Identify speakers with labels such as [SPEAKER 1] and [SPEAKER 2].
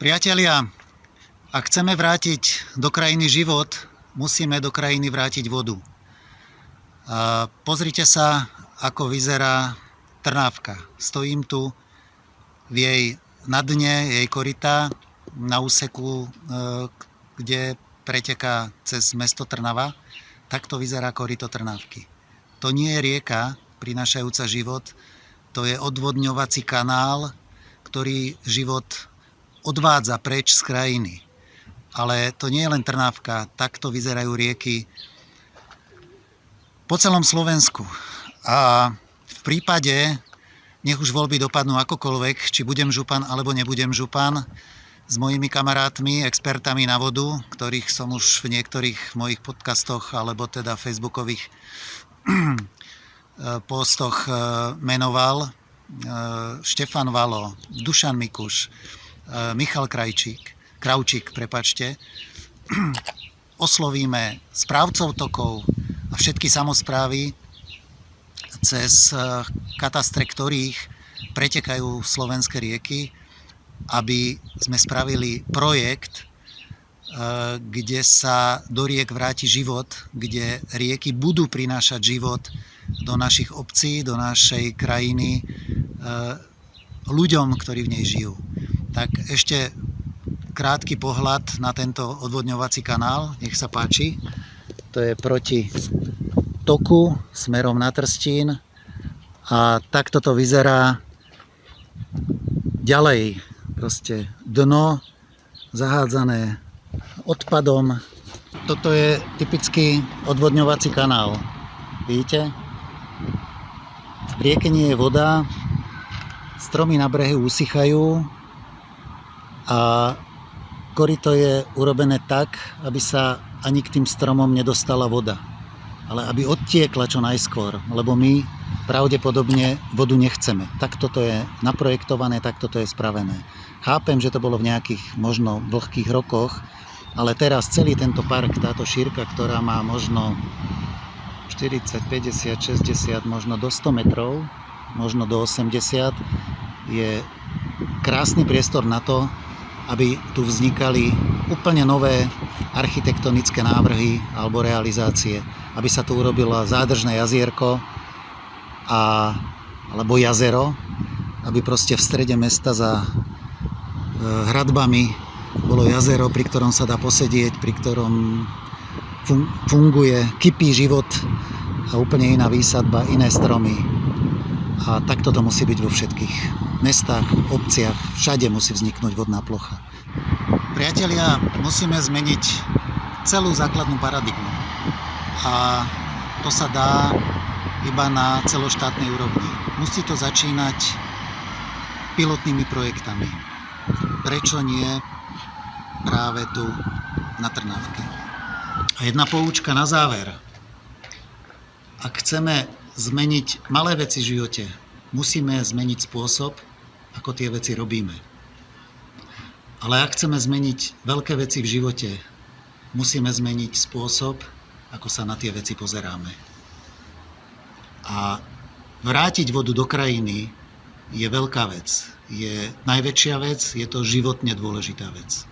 [SPEAKER 1] Priatelia, ak chceme vrátiť do krajiny život, musíme do krajiny vrátiť vodu. Pozrite sa, ako vyzerá Trnávka. Stojím tu v jej na dne, jej koryta, na úseku, kde preteká cez mesto Trnava. Takto vyzerá koryto Trnávky. To nie je rieka prinášajúca život, to je odvodňovací kanál, ktorý život odvádza preč z krajiny. Ale to nie je len Trnávka, takto vyzerajú rieky po celom Slovensku. A v prípade, nech už voľby dopadnú akokoľvek, či budem župan alebo nebudem župan, s mojimi kamarátmi, expertami na vodu, ktorých som už v niektorých mojich podcastoch alebo teda facebookových postoch menoval, Štefan Valo, Dušan Mikuš, Michal Kravčík, oslovíme správcov tokov a všetky samosprávy, cez katastre ktorých pretekajú slovenské rieky, aby sme spravili projekt, kde sa do riek vráti život, kde rieky budú prinášať život do našich obcí, do našej krajiny, ľuďom, ktorí v nej žijú. Tak ešte krátky pohľad na tento odvodňovací kanál, nech sa páči. To je proti toku smerom na Trstín a takto to vyzerá ďalej. Proste dno zahádzané odpadom. Toto je typický odvodňovací kanál. Vidíte? V rieke nie je voda, stromy na brehu usychajú a koryto je urobené tak, aby sa ani k tým stromom nedostala voda, ale aby odtiekla čo najskôr, lebo my pravdepodobne vodu nechceme. Takto to je naprojektované, takto to je spravené. Chápem, že to bolo v nejakých možno vlhkých rokoch, ale teraz celý tento park, táto šírka, ktorá má možno 40, 50, 60, možno do 100 metrov, možno do 80, je krásny priestor na to, aby tu vznikali úplne nové architektonické návrhy alebo realizácie. Aby sa tu urobilo zádržné jazierko alebo jazero, aby proste v strede mesta za hradbami bolo jazero, pri ktorom sa dá posedieť, pri ktorom funguje, kypí život a úplne iná výsadba, iné stromy. A takto to musí byť vo všetkých mestách, obciach, všade musí vzniknúť vodná plocha. Priatelia, musíme zmeniť celú základnú paradigmu. A to sa dá iba na celoštátnej úrovni. Musí to začínať pilotnými projektami. Prečo nie práve tu na Trnávke? A jedna poučka na záver. Ak chceme zmeniť malé veci v živote, musíme zmeniť spôsob, ako tie veci robíme. Ale ak chceme zmeniť veľké veci v živote, musíme zmeniť spôsob, ako sa na tie veci pozeráme. A vrátiť vodu do krajiny je veľká vec. Je najväčšia vec, je to životne dôležitá vec.